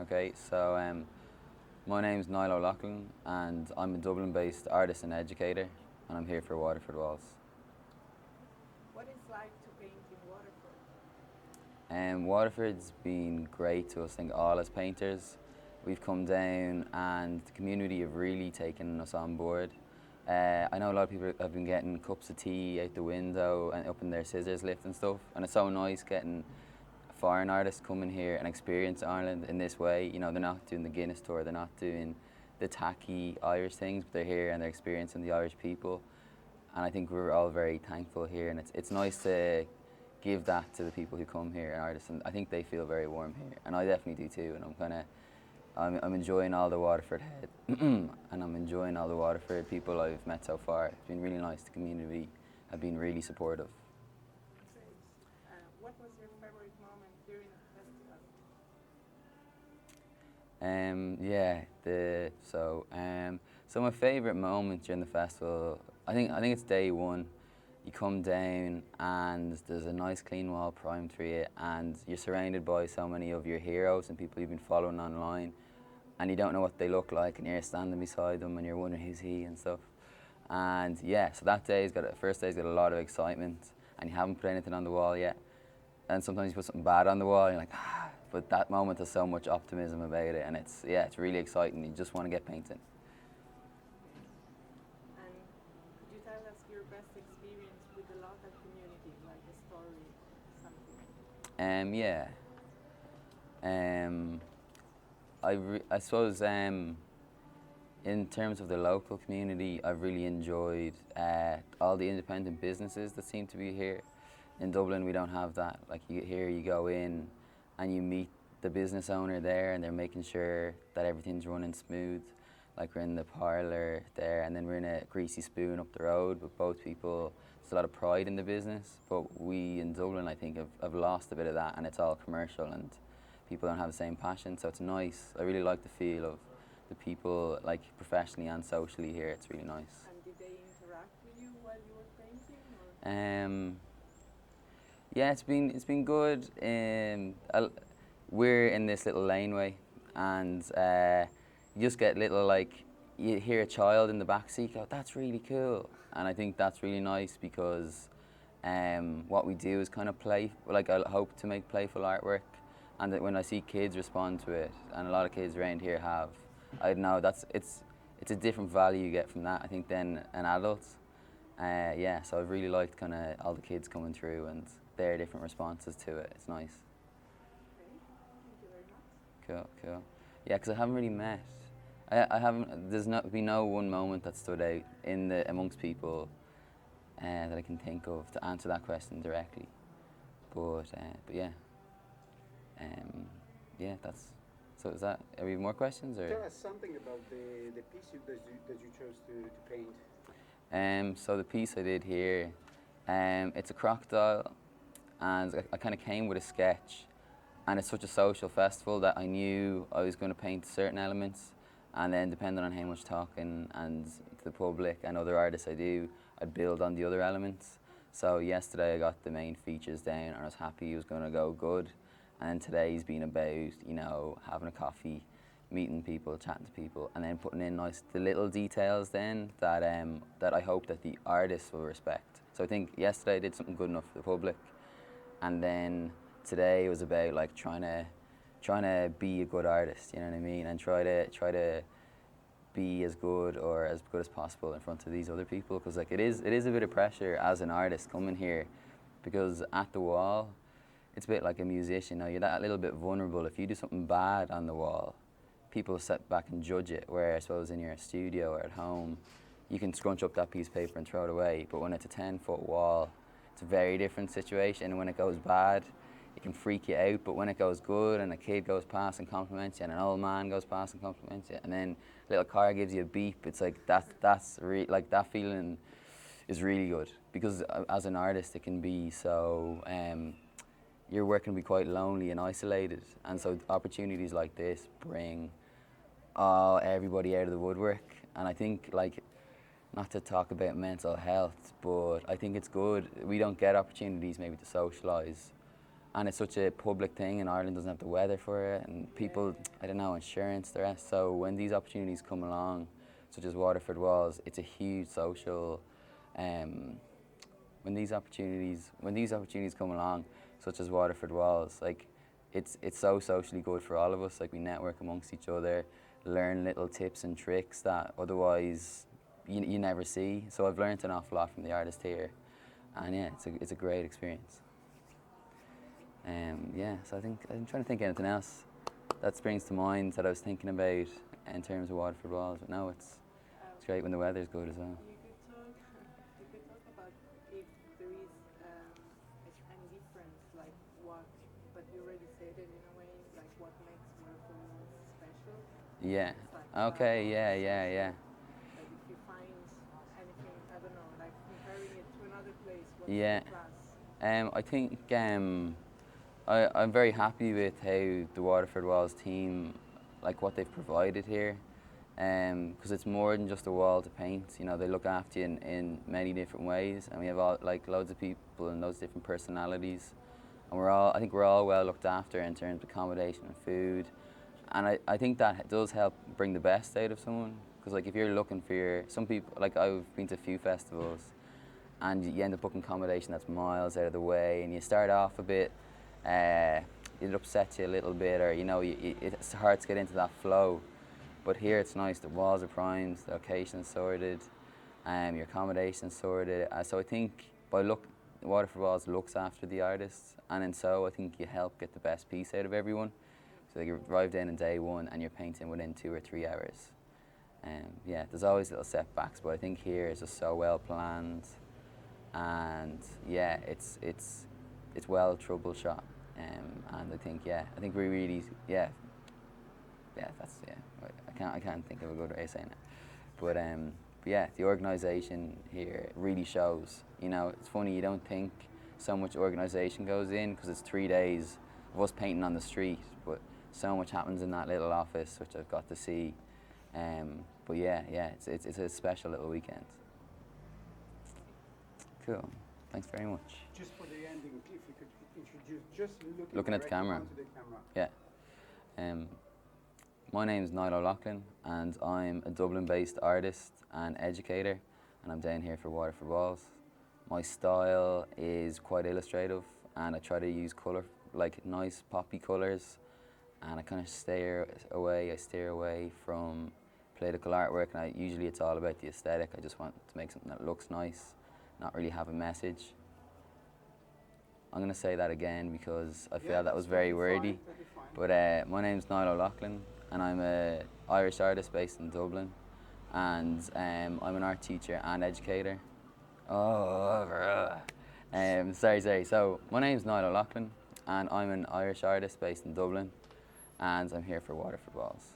Okay, so my name's Niall O'Lochlainn and I'm a Dublin-based artist and educator, and I'm here for Waterford Walls. What is like to paint in Waterford? Waterford's been great to us, I think, all as painters. We've come down and the community have really taken us on board. I know a lot of people have been getting cups of tea out the window and up in their scissors lift and stuff, and it's so nice getting foreign artists coming here and experience Ireland in this way. You know, they're not doing the Guinness tour, they're not doing the tacky Irish things, but they're here and they're experiencing the Irish people. And I think we're all very thankful here, and it's nice to give that to the people who come here and artists, and I think they feel very warm here, and I definitely do too. And I'm enjoying all the Waterford head, and I'm enjoying all the Waterford people I've met so far. It's been really nice. The community have been really supportive. Great. What was your favorite moment during the festival? So my favourite moment during the festival, I think it's day one. You come down and there's a nice clean wall primed through it, and you're surrounded by so many of your heroes and people you've been following online, and you don't know what they look like, and you're standing beside them and you're wondering who's he and stuff. And yeah, so that first day's got a lot of excitement, and you haven't put anything on the wall yet. And sometimes you put something bad on the wall and you're like, ah, but that moment has so much optimism about it, and it's really exciting. You just want to get painting. And could you tell us your best experience with the local community, like a story, something? Yeah. I suppose in terms of the local community, I've really enjoyed all the independent businesses that seem to be here. In Dublin, we don't have that. Like here, you go in and you meet the business owner there, and they're making sure that everything's running smooth. Like we're in the parlour there, and then we're in a greasy spoon up the road with both people. There's a lot of pride in the business, but we in Dublin, I think, have lost a bit of that, and it's all commercial, and people don't have the same passion. So it's nice. I really like the feel of the people, like professionally and socially here. It's really nice. And did they interact with you while you were painting? Or? Yeah, it's been good. We're in this little laneway, and you just get little, like, you hear a child in the back seat go, "That's really cool," and I think that's really nice because what we do is kind of play. Like I hope to make playful artwork, and that when I see kids respond to it, and a lot of kids around here have, I know it's a different value you get from that, I think, than an adult. Yeah, so I've really liked kind of all the kids coming through and their different responses to it. It's nice. Okay, thank you very much. Cool. Yeah, because I haven't really met. I haven't. There's been no one moment that stood out amongst people that I can think of to answer that question directly. But yeah, yeah. So is that? Are we more questions or? Tell us something about the piece that you chose to paint. So the piece I did here, it's a crocodile, and I kind of came with a sketch, and it's such a social festival that I knew I was going to paint certain elements, and then depending on how much talking and to the public and other artists I do, I'd build on the other elements. So yesterday I got the main features down, and I was happy it was going to go good, and today's been about, you know, having a coffee, meeting people, chatting to people, and then putting in the little details then that I hope that the artists will respect. So I think yesterday I did something good enough for the public, and then today was about like trying to be a good artist, you know what I mean, and try to be as good as possible in front of these other people, because like it is a bit of pressure as an artist coming here, because at the wall it's a bit like a musician. Now you're that little bit vulnerable. If you do something bad on the wall, people sit back and judge it, where I suppose in your studio or at home, you can scrunch up that piece of paper and throw it away. But when it's a 10-foot wall, it's a very different situation. And when it goes bad, it can freak you out. But when it goes good and a kid goes past and compliments you, and an old man goes past and compliments you, and then a little car gives you a beep, it's like like that feeling is really good. Because as an artist, it can be so, your work can be quite lonely and isolated. And so opportunities like this bring everybody out of the woodwork. And I think, like, not to talk about mental health, but I think it's good. We don't get opportunities maybe to socialise and it's such a public thing, and Ireland doesn't have the weather for it, and people, I don't know, insurance, the rest. So when these opportunities come along, such as Waterford Walls, it's a huge social. When these opportunities come along, such as Waterford Walls, like it's so socially good for all of us. Like we network amongst each other, learn little tips and tricks that otherwise you never see. So I've learned an awful lot from the artist here, and yeah, it's a great experience. Yeah, so I think I'm trying to think of anything else that springs to mind that I was thinking about in terms of Waterford Walls. But no, it's great when the weather's good as well. You could talk about if there is any difference, like what, but you already said it in a way, like what makes Waterford Walls special. Yeah. Like, Okay. Yeah. like if you find anything, I don't know, like comparing it to another place, what's Yeah. the class? I think I'm very happy with how the Waterford Walls team, like what they've provided here, because it's more than just a wall to paint. You know, they look after you in many different ways, and we have loads of people and loads of different personalities, and I think we're all well looked after in terms of accommodation and food, and I think that does help bring the best out of someone. Because like if you're looking for some people, like I've been to a few festivals, and you end up booking accommodation that's miles out of the way, and you start off a bit. It upsets you a little bit, or you know, it's hard to get into that flow. But here it's nice. The walls are primed, the location's sorted, your accommodation's sorted. So I think Waterford Walls looks after the artists, and in so I think you help get the best piece out of everyone. So you arrive in day one and you're painting within 2 or 3 hours. Yeah, there's always little setbacks, but I think here it's just so well planned, and yeah, it's well troubleshot, and I think we really I can't think of a good way of saying it, but yeah, the organisation here really shows. You know, it's funny, you don't think so much organisation goes in because it's 3 days of us painting on the street, but so much happens in that little office which I've got to see. But yeah, it's a special little weekend. Cool. Thanks very much. Just for the ending, if you could introduce, just looking at the camera. onto the camera. Yeah. My name is Niall O'Lochlainn, and I'm a Dublin-based artist and educator, and I'm down here for Waterford Walls. My style is quite illustrative, and I try to use colour, like nice poppy colours, and I kind of steer away from political artwork, and usually it's all about the aesthetic. I just want to make something that looks nice, not really have a message. I'm going to say that again because I feel that was very wordy. But my name's Niall O'Lochlainn, and I'm an Irish artist based in Dublin, and I'm an art teacher and educator. Sorry. So my name's Niall O'Lochlainn, and I'm an Irish artist based in Dublin, and I'm here for Waterford Walls.